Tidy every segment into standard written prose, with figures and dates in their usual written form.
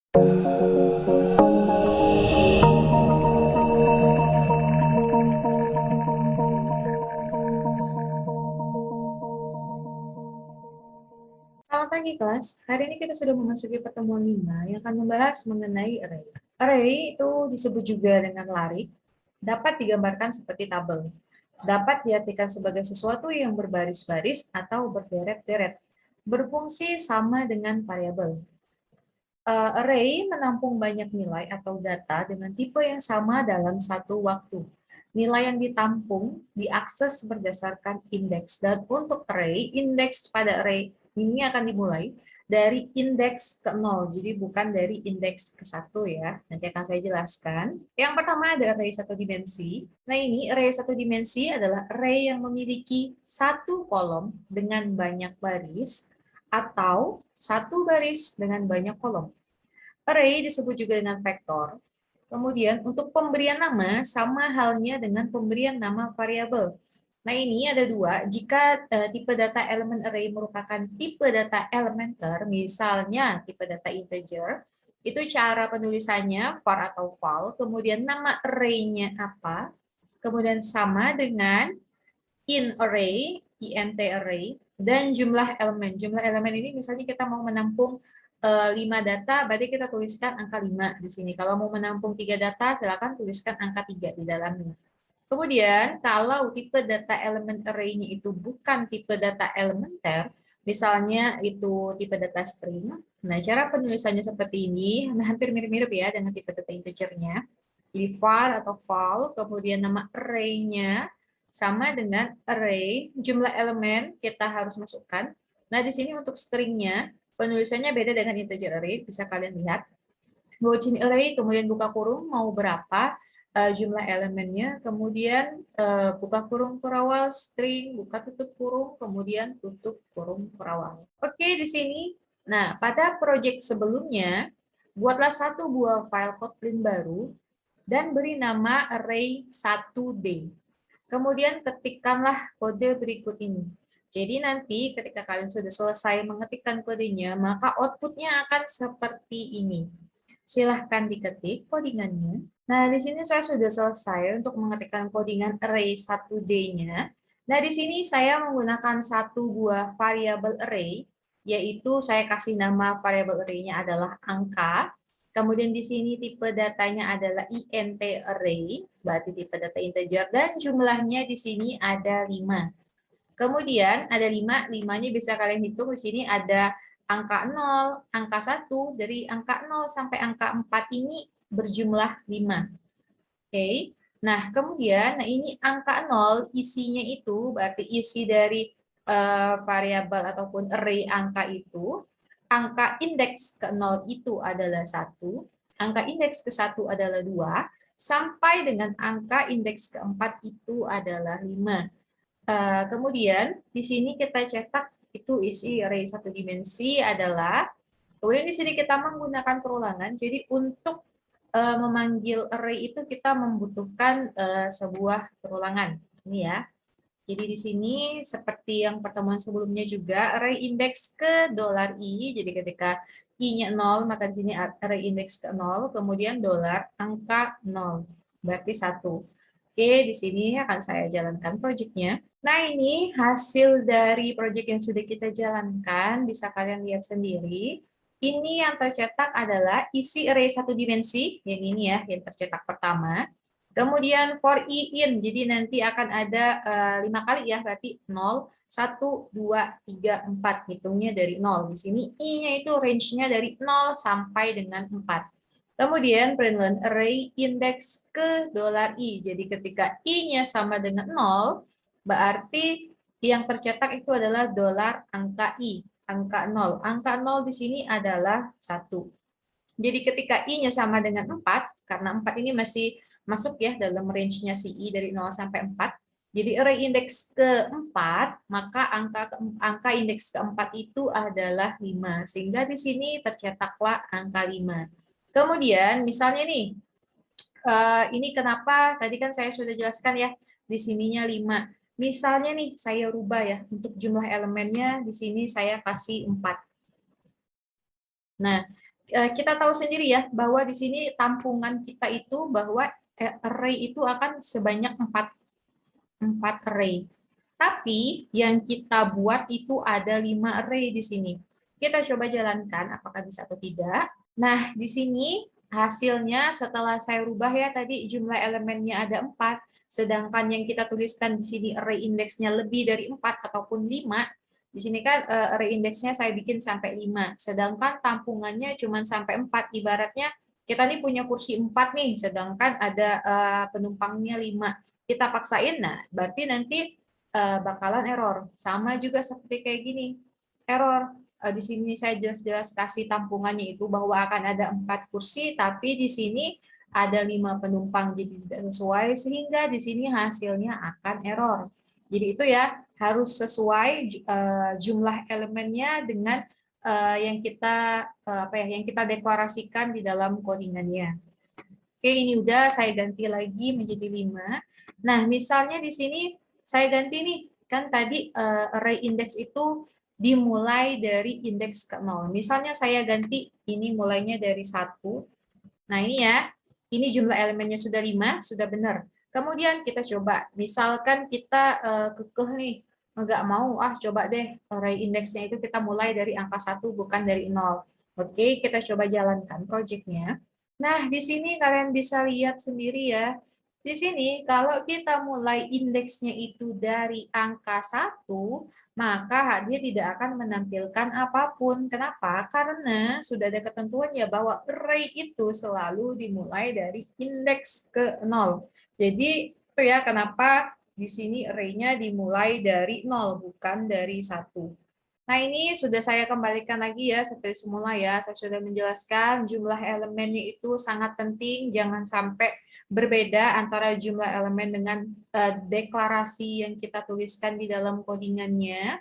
Selamat pagi kelas, hari ini kita sudah memasuki pertemuan 5 yang akan membahas mengenai array. Array itu disebut juga dengan larik, dapat digambarkan seperti tabel. Dapat diartikan sebagai sesuatu yang berbaris-baris atau berderet-deret. Berfungsi sama dengan variabel. Array menampung banyak nilai atau data dengan tipe yang sama dalam satu waktu. Nilai yang ditampung diakses berdasarkan indeks. Dan untuk array, indeks pada array ini akan dimulai dari indeks ke 0, jadi bukan dari indeks ke 1 ya. Nanti akan saya jelaskan. Yang pertama ada array satu dimensi. Nah ini array satu dimensi adalah array yang memiliki satu kolom dengan banyak baris atau satu baris dengan banyak kolom. Array disebut juga dengan vektor. Kemudian untuk pemberian nama sama halnya dengan pemberian nama variabel. Nah ini ada dua, jika tipe data elemen array merupakan tipe data elementer, misalnya tipe data integer, itu cara penulisannya var atau val, kemudian nama array-nya apa, kemudian sama dengan in array, int array, dan jumlah elemen. Jumlah elemen ini misalnya kita mau menampung 5 data, berarti kita tuliskan angka 5 di sini. Kalau mau menampung 3 data, silakan tuliskan angka 3 di dalamnya. Kemudian, kalau tipe data elemen array-nya itu bukan tipe data elementer, misalnya itu tipe data string, nah cara penulisannya seperti ini, hampir mirip-mirip ya dengan tipe data integernya. Jadi var atau val, kemudian nama array-nya sama dengan array, jumlah elemen kita harus masukkan. Nah, di sini untuk string-nya, penulisannya beda dengan integer array, bisa kalian lihat. Bahwa sini array, kemudian buka kurung, mau berapa jumlah elemennya, kemudian buka kurung perawal, string, buka tutup kurung, kemudian tutup kurung perawal. Oke, di sini. Nah, pada project sebelumnya, buatlah satu buah file Kotlin baru, dan beri nama array 1D. Kemudian ketikkanlah kode berikut ini. Jadi nanti ketika kalian sudah selesai mengetikkan kodenya, maka outputnya akan seperti ini. Silahkan diketik codingannya. Nah, di sini saya sudah selesai untuk mengetikkan codingan array 1D-nya. Nah, di sini saya menggunakan satu buah variabel array, yaitu saya kasih nama variabel array-nya adalah angka. Kemudian di sini tipe datanya adalah int array, berarti tipe data integer, dan jumlahnya di sini ada 5. Kemudian ada 5, 5-nya bisa kalian hitung, di sini ada angka 0, angka 1, dari angka 0 sampai angka 4 ini berjumlah 5. Oke. Nah, kemudian ini angka 0 isinya itu berarti isi dari variabel ataupun array angka itu, angka indeks ke 0 itu adalah 1, angka indeks ke 1 adalah 2, sampai dengan angka indeks keempat itu adalah 5. Kemudian di sini kita cetak itu isi array satu dimensi adalah, kemudian di sini kita menggunakan perulangan. Jadi untuk memanggil array itu kita membutuhkan sebuah perulangan. Ini ya. Jadi di sini seperti yang pertemuan sebelumnya juga array indeks ke $i. Jadi ketika i-nya 0 maka di sini array indeks ke 0, kemudian dolar angka 0. Berarti 1. Oke, di sini akan saya jalankan project-nya. Nah, ini hasil dari project yang sudah kita jalankan, bisa kalian lihat sendiri. Ini yang tercetak adalah isi array satu dimensi, yang ini ya, yang tercetak pertama. Kemudian for i in, jadi nanti akan ada 5 kali ya, berarti 0, 1, 2, 3, 4. Hitungnya dari 0. Di sini i-nya itu range-nya dari 0 sampai dengan 4. Kemudian perintilan array indeks ke $i. Jadi ketika i-nya sama dengan 0, berarti yang tercetak itu adalah dolar angka i, angka 0. Angka 0 di sini adalah 1. Jadi ketika i-nya sama dengan 4, karena 4 ini masih masuk ya dalam range-nya si i dari 0 sampai 4. Jadi array indeks keempat, maka angka indeks keempat itu adalah 5. Sehingga di sini tercetaklah angka 5. Kemudian misalnya nih, ini kenapa tadi kan saya sudah jelaskan ya, di sininya 5. Misalnya nih saya rubah ya, untuk jumlah elemennya di sini saya kasih 4. Nah, Kita tahu sendiri ya bahwa di sini tampungan kita itu bahwa array itu akan sebanyak 4 array. Tapi yang kita buat itu ada 5 array di sini. Kita coba jalankan apakah bisa atau tidak. Nah, di sini hasilnya setelah saya rubah ya tadi jumlah elemennya ada 4, sedangkan yang kita tuliskan di sini array indeksnya lebih dari 4 ataupun 5. Di sini kan array indeksnya saya bikin sampai 5, sedangkan tampungannya cuma sampai 4. Ibaratnya kita nih punya kursi 4 nih, sedangkan ada penumpangnya 5. Kita paksain, nah berarti nanti bakalan error. Sama juga seperti kayak gini, error. Di sini saya jelas-jelas kasih tampungannya itu bahwa akan ada 4 kursi, tapi di sini ada 5 penumpang, jadi tidak sesuai, sehingga di sini hasilnya akan error. Jadi itu ya, harus sesuai jumlah elemennya dengan yang kita yang kita deklarasikan di dalam codingannya. Oke, ini udah saya ganti lagi menjadi 5. Nah, misalnya di sini saya ganti nih, kan tadi array index itu dimulai dari indeks ke 0. Misalnya saya ganti ini mulainya dari 1. Nah, ini ya, ini jumlah elemennya sudah 5, sudah benar. Kemudian kita coba, misalkan kita kekeh nih, nggak mau, coba deh array indeksnya itu kita mulai dari angka 1, bukan dari 0. Oke, kita coba jalankan project-nya. Nah, di sini kalian bisa lihat sendiri ya, di sini kalau kita mulai indeksnya itu dari angka 1, maka dia tidak akan menampilkan apapun. Kenapa? Karena sudah ada ketentuannya bahwa array itu selalu dimulai dari indeks ke 0. Jadi itu ya kenapa di sini array-nya dimulai dari 0, bukan dari 1. Nah, ini sudah saya kembalikan lagi ya, seperti semula ya. Saya sudah menjelaskan jumlah elemennya itu sangat penting, jangan sampai berbeda antara jumlah elemen dengan deklarasi yang kita tuliskan di dalam codingannya.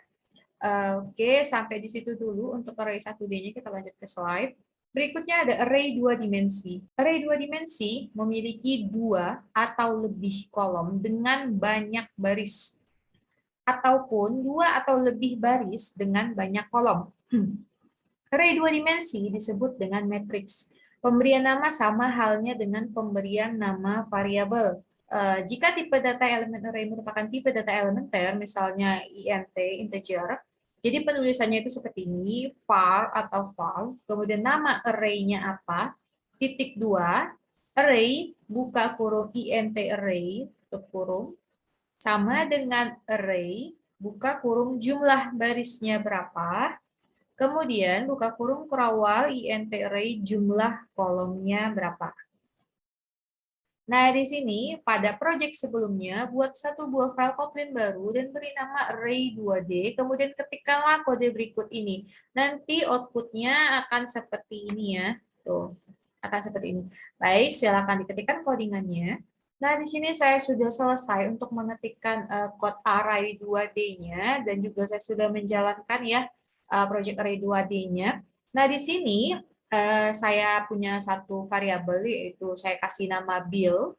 Oke, sampai di situ dulu untuk array 1D-nya, kita lanjut ke slide. Berikutnya ada array 2 dimensi. Array 2 dimensi memiliki 2 atau lebih kolom dengan banyak baris, ataupun 2 atau lebih baris dengan banyak kolom. Array 2 dimensi disebut dengan matriks. Pemberian nama sama halnya dengan pemberian nama variabel. Jika tipe data elemen array merupakan tipe data elementer, misalnya int, integer, jadi penulisannya itu seperti ini, var atau val, kemudian nama array-nya apa, titik 2, array, buka kurung int array, tutup kurung, sama dengan array, buka kurung jumlah barisnya berapa, kemudian buka kurung kerawal int array jumlah kolomnya berapa. Nah, di sini pada project sebelumnya buat satu buah file Kotlin baru dan beri nama array2d, kemudian ketikkanlah kode berikut ini. Nanti outputnya akan seperti ini ya. Tuh, akan seperti ini. Baik, silakan diketikkan codingannya. Nah, di sini saya sudah selesai untuk mengetikkan code array2d-nya dan juga saya sudah menjalankan ya project array2d-nya. Nah, di sini saya punya satu variabel yaitu saya kasih nama Bill,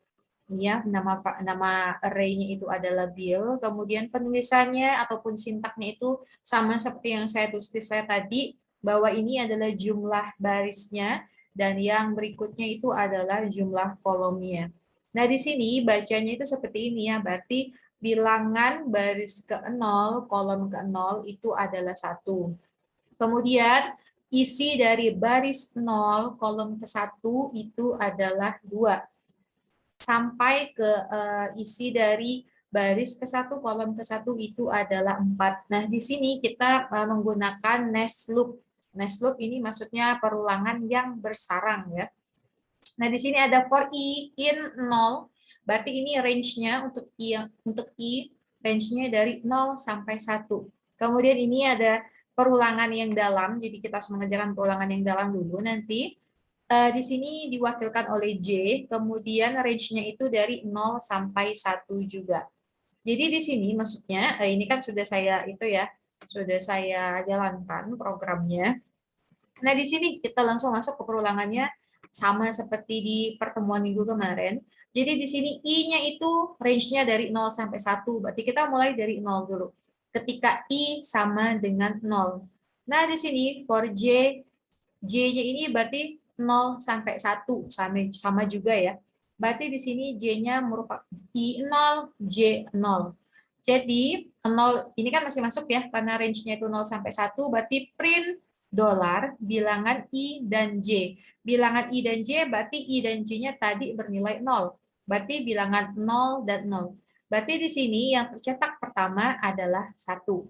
ya, nama array-nya itu adalah Bill. Kemudian penulisannya ataupun sintaknya itu sama seperti yang saya tulis saya tadi, bahwa ini adalah jumlah barisnya dan yang berikutnya itu adalah jumlah kolomnya. Nah, di sini bacanya itu seperti ini ya, berarti bilangan baris ke-0, kolom ke-0 itu adalah 1. Kemudian isi dari baris 0 kolom ke-1 itu adalah 2. Sampai ke isi dari baris ke-1 kolom ke-1 itu adalah 4. Nah, di sini kita menggunakan nest loop. Nest loop ini maksudnya perulangan yang bersarang ya. Nah, di sini ada for i in 0. Berarti ini range-nya untuk i range-nya dari 0 sampai 1. Kemudian ini ada perulangan yang dalam, jadi kita harus mengerjakan perulangan yang dalam dulu. Nanti di sini diwakilkan oleh J, kemudian range-nya itu dari 0 sampai 1 juga. Jadi di sini maksudnya, ini kan sudah saya sudah saya jalankan programnya. Nah, di sini kita langsung masuk ke perulangannya sama seperti di pertemuan minggu kemarin. Jadi di sini I-nya itu range-nya dari 0 sampai 1, berarti kita mulai dari 0 dulu. Ketika I sama dengan 0. Nah, di sini for J J-nya ini berarti 0 sampai 1, sama juga ya. Berarti di sini J-nya merupakan I0, J0. Jadi 0 ini kan masih masuk ya, karena range-nya itu 0 sampai 1, berarti print dolar bilangan I dan J. Bilangan I dan J berarti I dan J-nya tadi bernilai 0. Berarti bilangan 0 dan 0. Berarti di sini yang tercetak pertama adalah 1.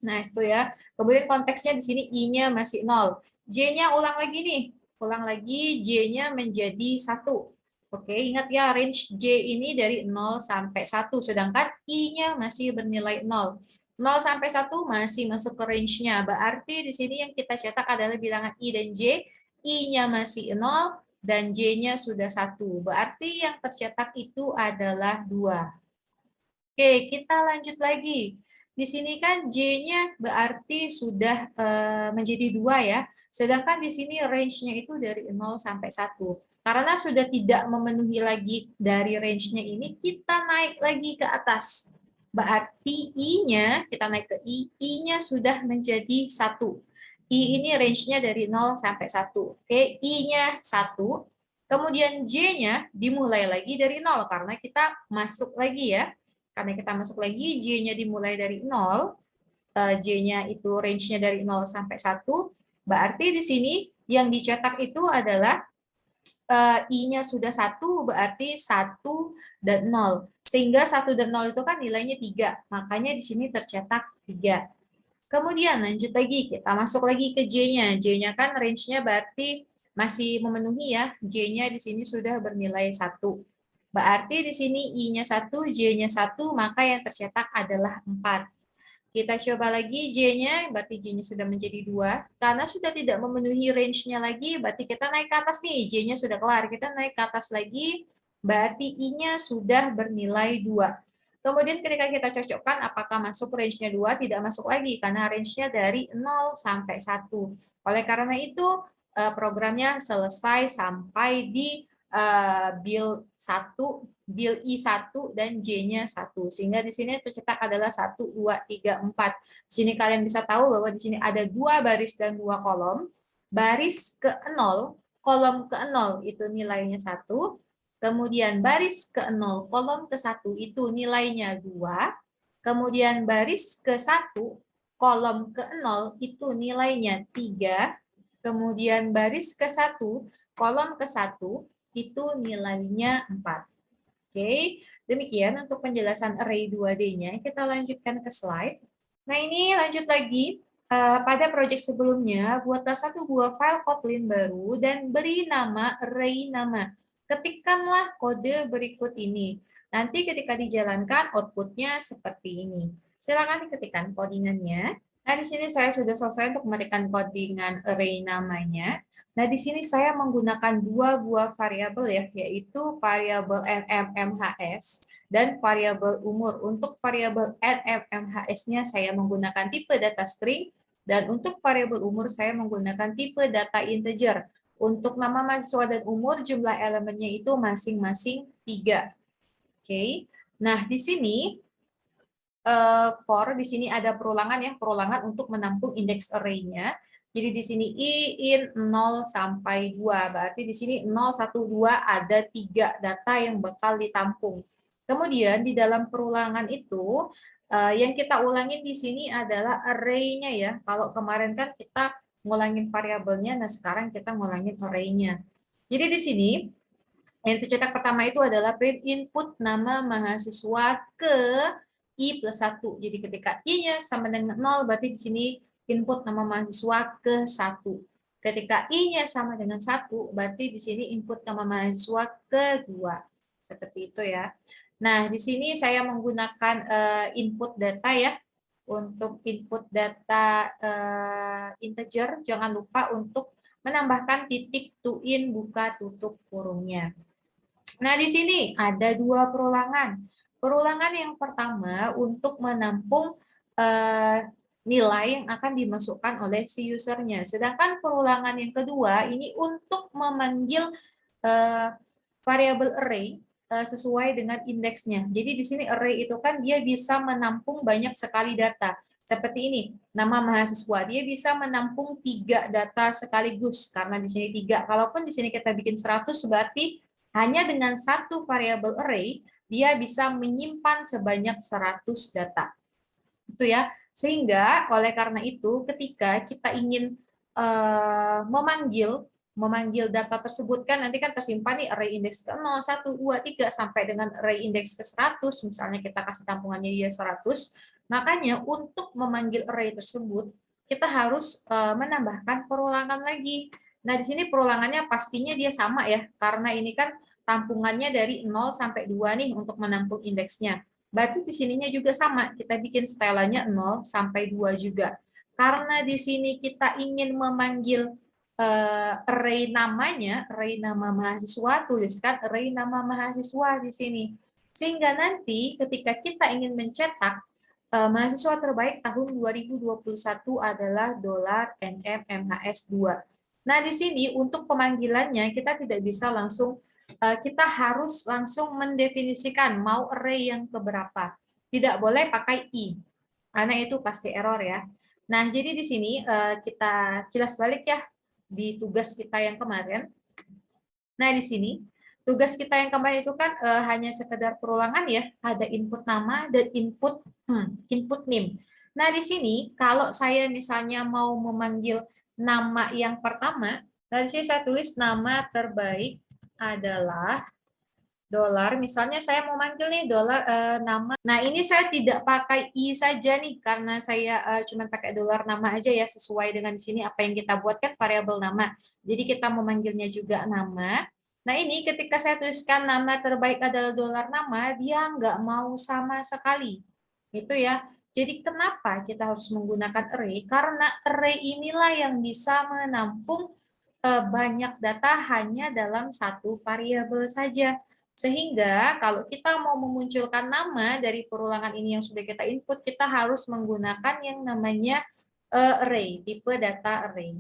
Nah, itu ya. Kemudian konteksnya di sini I-nya masih 0. J-nya ulang lagi nih. Ulang lagi, J-nya menjadi 1. Oke, ingat ya, range J ini dari 0 sampai 1, sedangkan I-nya masih bernilai 0. 0 sampai 1 masih masuk ke range-nya. Berarti di sini yang kita cetak adalah bilangan I dan J. I-nya masih 0, dan J-nya sudah 1. Berarti yang tercetak itu adalah 2. Oke, kita lanjut lagi. Di sini kan J-nya berarti sudah menjadi 2 ya. Sedangkan di sini range-nya itu dari 0 sampai 1. Karena sudah tidak memenuhi lagi dari range-nya ini, kita naik lagi ke atas. Berarti I-nya, kita naik ke I, I-nya sudah menjadi 1. I ini range-nya dari 0 sampai 1. Oke, I-nya 1. Kemudian J-nya dimulai lagi dari 0 karena kita masuk lagi ya. Karena kita masuk lagi, J-nya dimulai dari 0, J-nya itu range-nya dari 0 sampai 1, berarti di sini yang dicetak itu adalah I-nya sudah 1, berarti 1 dan 0. Sehingga 1 dan 0 itu kan nilainya 3, makanya di sini tercetak 3. Kemudian lanjut lagi, kita masuk lagi ke J-nya. J-nya kan range-nya berarti masih memenuhi ya, J-nya di sini sudah bernilai 1. Berarti di sini I-nya 1, J-nya 1, maka yang tercetak adalah 4. Kita coba lagi J-nya, berarti J-nya sudah menjadi 2. Karena sudah tidak memenuhi range-nya lagi, berarti kita naik ke atas nih. J-nya sudah kelar, kita naik ke atas lagi, berarti I-nya sudah bernilai 2. Kemudian ketika kita cocokkan apakah masuk range-nya 2, tidak masuk lagi, karena range-nya dari 0 sampai 1. Oleh karena itu, programnya selesai sampai di build 1, build I1 dan J-nya 1. Sehingga di sini tercetak adalah 1, 2, 3, 4. Di sini kalian bisa tahu bahwa di sini ada 2 baris dan 2 kolom. Baris ke-0, kolom ke-0 itu nilainya 1. Kemudian baris ke-0, kolom ke-1 itu nilainya 2. Kemudian baris ke-1, kolom ke-0 itu nilainya 3. Kemudian baris ke-1, kolom ke-1 itu nilainya 4. Oke, demikian untuk penjelasan array 2D-nya. Kita lanjutkan ke slide. Nah, ini lanjut lagi. Pada proyek sebelumnya, buatlah satu buah file Kotlin baru dan beri nama array nama. Ketikkanlah kode berikut ini. Nanti ketika dijalankan, output-nya seperti ini. Silakan diketikkan codingannya. Nah, di sini saya sudah selesai untuk memberikan codingan array namanya. Nah, di sini saya menggunakan dua buah variabel ya, yaitu variabel NMMHS dan variabel umur. Untuk variabel NMMHS-nya saya menggunakan tipe data string, dan untuk variabel umur saya menggunakan tipe data integer. Untuk nama mahasiswa dan umur, jumlah elemennya itu masing-masing 3. Oke. Nah, di sini for di sini ada perulangan ya, perulangan untuk menampung indeks array-nya. Jadi di sini I in 0 sampai 2, berarti di sini 0, 1, 2 ada 3 data yang bakal ditampung. Kemudian di dalam perulangan itu yang kita ulangin di sini adalah array-nya ya. Kalau kemarin kan kita ngulangin variabelnya, nah sekarang kita ngulangin array-nya. Jadi di sini yang tercetak pertama itu adalah print input nama mahasiswa ke I plus 1. Jadi ketika I-nya sama dengan 0, berarti di sini input nama mahasiswa ke 1. Ketika I-nya sama dengan 1, berarti di sini input nama mahasiswa ke 2. Seperti itu ya. Nah, di sini saya menggunakan input data ya. Untuk input data integer, jangan lupa untuk menambahkan titik to in buka tutup kurungnya. Nah, di sini ada dua perulangan. Perulangan yang pertama untuk menampung nilai yang akan dimasukkan oleh si usernya. Sedangkan perulangan yang kedua ini untuk memanggil variabel array sesuai dengan indeksnya. Jadi di sini array itu kan dia bisa menampung banyak sekali data. Seperti ini, nama mahasiswa. Dia bisa menampung 3 data sekaligus, karena di sini 3. Kalaupun di sini kita bikin 100, berarti hanya dengan satu variabel array, dia bisa menyimpan sebanyak 100 data. Itu ya. Sehingga oleh karena itu, ketika kita ingin memanggil data tersebut, kan nanti kan tersimpan nih array indeks ke 0, 1, 2, 3 sampai dengan array indeks ke 100, misalnya kita kasih tampungannya dia 100. Makanya untuk memanggil array tersebut kita harus menambahkan perulangan lagi. Nah, di sini perulangannya pastinya dia sama ya, karena ini kan tampungannya dari 0 sampai 2 nih untuk menampung indeksnya. Berarti di sininya juga sama, kita bikin setelannya 0 sampai 2 juga. Karena di sini kita ingin memanggil array namanya, array nama mahasiswa, tuliskan array nama mahasiswa di sini. Sehingga nanti ketika kita ingin mencetak mahasiswa terbaik tahun 2021 adalah $NMMHS2. Nah, di sini untuk pemanggilannya kita tidak bisa langsung, kita harus langsung mendefinisikan mau array yang keberapa. Tidak boleh pakai i, karena itu pasti error ya. Nah, jadi di sini kita kilas balik ya di tugas kita yang kemarin. Nah, di sini tugas kita yang kemarin itu kan hanya sekedar perulangan ya, ada input nama dan input NIM. Nah, di sini kalau saya misalnya mau memanggil nama yang pertama, dari sini saya tulis nama terbaik adalah dolar. Misalnya saya mau manggil nih dolar nama. Nah, ini saya tidak pakai i saja nih karena saya cuma pakai dolar nama aja ya, sesuai dengan di sini apa yang kita buat kan variabel nama. Jadi kita memanggilnya juga nama. Nah, ini ketika saya tuliskan nama terbaik adalah dolar nama, dia nggak mau sama sekali. Itu ya. Jadi kenapa kita harus menggunakan array? Karena array inilah yang bisa menampung banyak data hanya dalam satu variabel saja. Sehingga kalau kita mau memunculkan nama dari perulangan ini yang sudah kita input, kita harus menggunakan yang namanya array, tipe data array.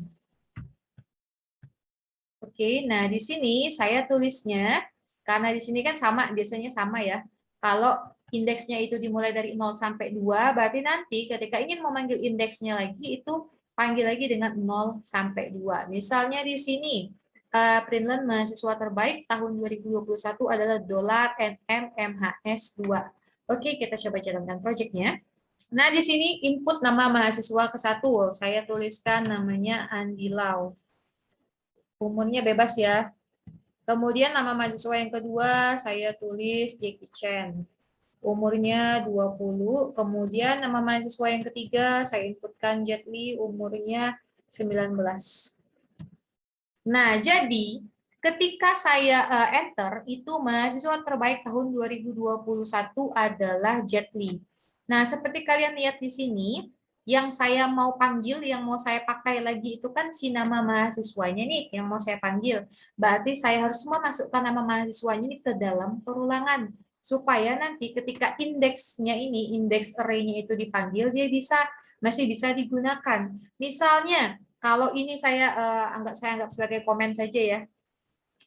Oke, nah di sini saya tulisnya, karena di sini kan sama, biasanya sama ya. Kalau indeksnya itu dimulai dari 0 sampai 2, berarti nanti ketika ingin memanggil indeksnya lagi, itu panggil lagi dengan 0 sampai 2. Misalnya di sini, Prinland mahasiswa terbaik tahun 2021 adalah $NMMHS2. Oke, kita coba jalankan projectnya. Nah, di sini input nama mahasiswa ke satu, saya tuliskan namanya Andi Lau. Umurnya bebas ya. Kemudian nama mahasiswa yang kedua saya tulis Jackie Chan. Umurnya 20. Kemudian nama mahasiswa yang ketiga saya inputkan Jet Li, umurnya 19. Nah, jadi ketika saya enter, itu mahasiswa terbaik tahun 2021 adalah Jet Li. Nah, seperti kalian lihat di sini, yang saya mau panggil, yang mau saya pakai lagi itu kan si nama mahasiswanya nih, yang mau saya panggil. Berarti saya harus memasukkan nama mahasiswanya ini ke dalam perulangan. Supaya nanti ketika indeksnya ini, indeks array-nya itu dipanggil, dia masih bisa digunakan. Misalnya, kalau ini saya anggap sebagai komen saja ya.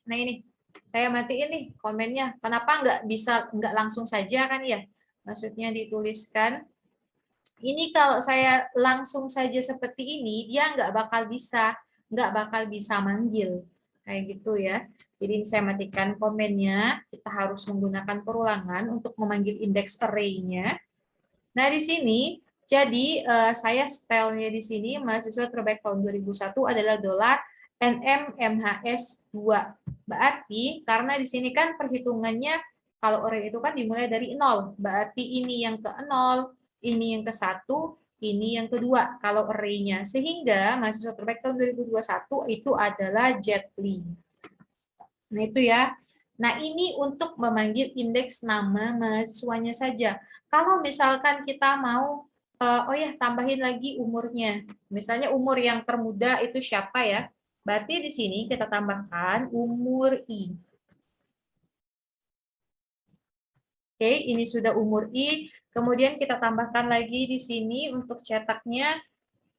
Nah ini, saya matiin nih komennya. Kenapa nggak langsung saja kan ya? Maksudnya dituliskan. Ini kalau saya langsung saja seperti ini, dia nggak bakal bisa manggil kayak gitu ya. Jadi ini saya matikan komennya. Kita harus menggunakan perulangan untuk memanggil indeks array-nya. Nah di sini jadi saya stylenya di sini mahasiswa terbaik tahun 2001 adalah $NMMHS2. Berarti karena di sini kan perhitungannya kalau array itu kan dimulai dari 0. Berarti ini yang ke 0, ini yang ke 1, ini yang kedua kalau array-nya. Sehingga mahasiswa terbaik tahun 2021 itu adalah Jet Li. Nah itu ya. Nah ini untuk memanggil indeks nama mahasiswanya saja. Kalau misalkan kita mau, oh ya tambahin lagi umurnya. Misalnya umur yang termuda itu siapa ya? Berarti di sini kita tambahkan umur I. Oke, ini sudah umur I. Kemudian kita tambahkan lagi di sini untuk cetaknya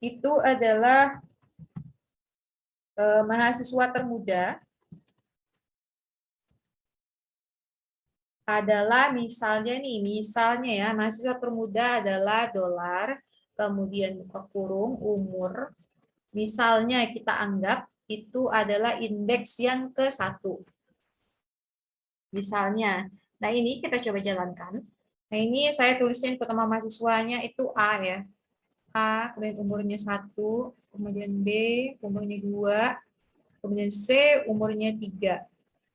itu adalah mahasiswa termuda. Adalah misalnya nih, misalnya ya, mahasiswa termuda adalah kemudian buka kurung, umur. Misalnya kita anggap itu adalah indeks yang ke-1. Misalnya, nah ini kita coba jalankan. Nah ini saya tulisnya pertama mahasiswanya itu A ya. A, kemudian umurnya 1, kemudian B, umurnya 2, kemudian C, umurnya 3.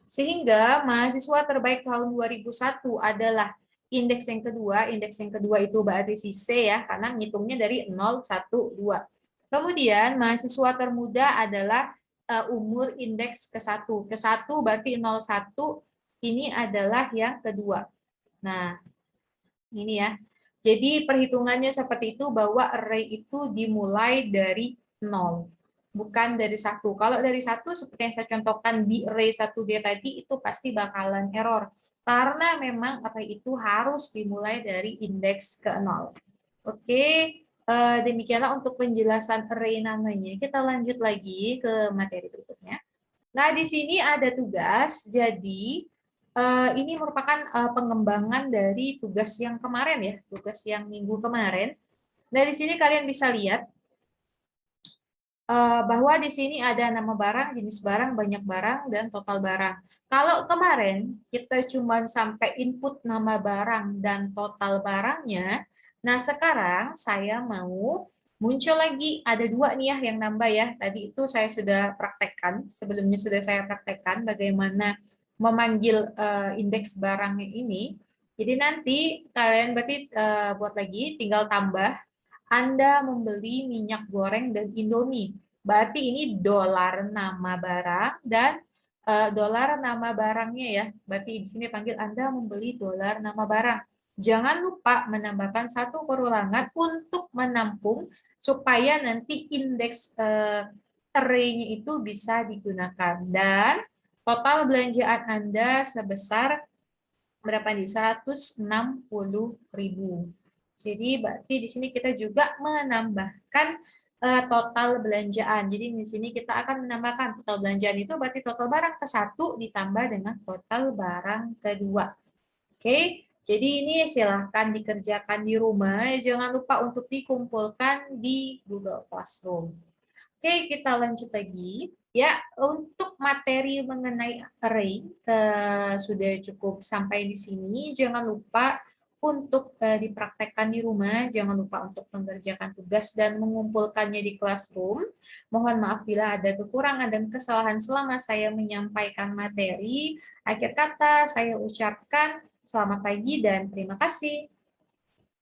Sehingga mahasiswa terbaik tahun 2001 adalah indeks yang kedua itu berarti si C ya, karena ngitungnya dari 0, 1, 2. Kemudian mahasiswa termuda adalah umur indeks ke-1. Ke-1 berarti 01, ini adalah yang kedua. Nah, ini ya. Jadi perhitungannya seperti itu bahwa array itu dimulai dari 0, bukan dari 1. Kalau dari 1 seperti yang saya contohkan di array 1D tadi itu pasti bakalan error. Karena memang array itu harus dimulai dari indeks ke 0. Oke, demikianlah untuk penjelasan array namanya. Kita lanjut lagi ke materi berikutnya. Nah, di sini ada tugas, jadi ini merupakan pengembangan dari tugas yang kemarin ya, tugas yang minggu kemarin. Nah, di sini kalian bisa lihat bahwa di sini ada nama barang, jenis barang, banyak barang, dan total barang. Kalau kemarin kita cuma sampai input nama barang dan total barangnya, nah sekarang saya mau muncul lagi, ada dua nih ya yang nambah ya. Tadi itu saya sudah praktekkan, sebelumnya sudah saya praktekkan bagaimana memanggil indeks barangnya ini. Jadi nanti kalian berarti buat lagi, tinggal tambah anda membeli minyak goreng dan Indomie. Berarti ini dolar nama barang dan dolar nama barangnya ya. Berarti di sini panggil Anda membeli dolar nama barang. Jangan lupa menambahkan satu perulangan untuk menampung supaya nanti indeks array-nya itu bisa digunakan. Dan total belanjaan Anda sebesar berapa nih? 160.000. Jadi berarti di sini kita juga menambahkan total belanjaan. Jadi di sini kita akan menambahkan total belanjaan itu berarti total barang ke-1 ditambah dengan total barang kedua. Oke, jadi ini silahkan dikerjakan di rumah. Jangan lupa untuk dikumpulkan di Google Classroom. Oke, kita lanjut lagi. Ya, untuk materi mengenai array sudah cukup sampai di sini. Jangan lupa untuk dipraktekkan di rumah. Jangan lupa untuk mengerjakan tugas dan mengumpulkannya di classroom. Mohon maaf bila ada kekurangan dan kesalahan selama saya menyampaikan materi. Akhir kata, saya ucapkan selamat pagi dan terima kasih.